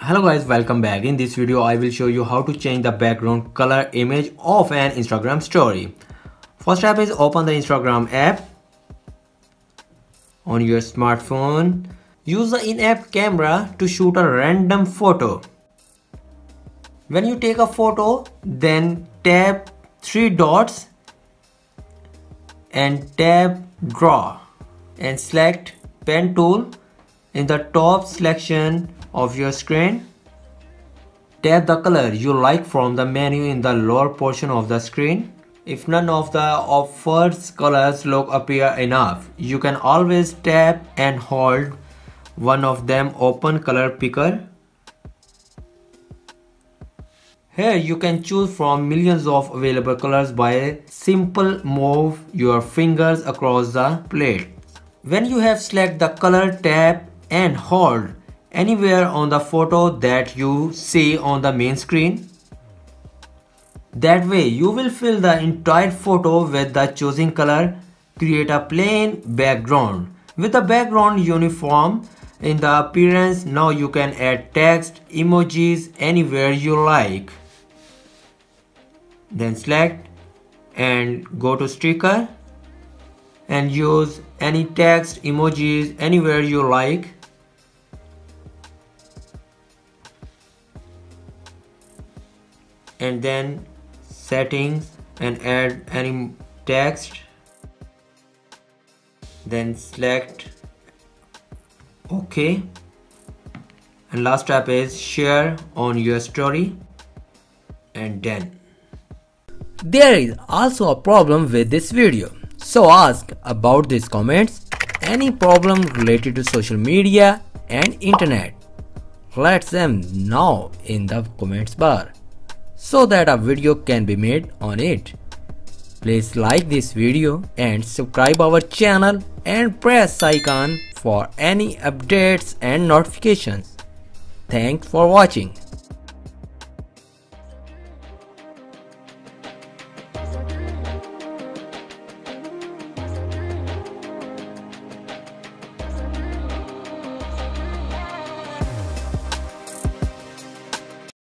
Hello guys, welcome back. In this video I will show you how to change the background color image of an Instagram story. First step is open the Instagram app on your smartphone. Use the in-app camera to shoot a random photo. When you take a photo, then tap three dots and tap draw and select pen tool in the top selection of your screen. Tap the color you like from the menu in the lower portion of the screen. If none of the offered colors look appear enough, you can always tap and hold one of them open color picker. Here you can choose from millions of available colors by a simple move your fingers across the plate. When you have select the color, tap and hold anywhere on the photo that you see on the main screen. That way you will fill the entire photo with the chosen color. Create a plain background with the background uniform in the appearance. Now you can add text, emojis anywhere you like. Then select and go to sticker and use any text, emojis anywhere you like. And then settings and add any text. Then select OK. And last step is share on your story and done. There is also a problem with this video, so ask about these comments. Any problem related to social media and internet, let them know in the comments bar so that a video can be made on it. Please like this video and subscribe our channel and press icon for any updates and notifications. Thanks for watching.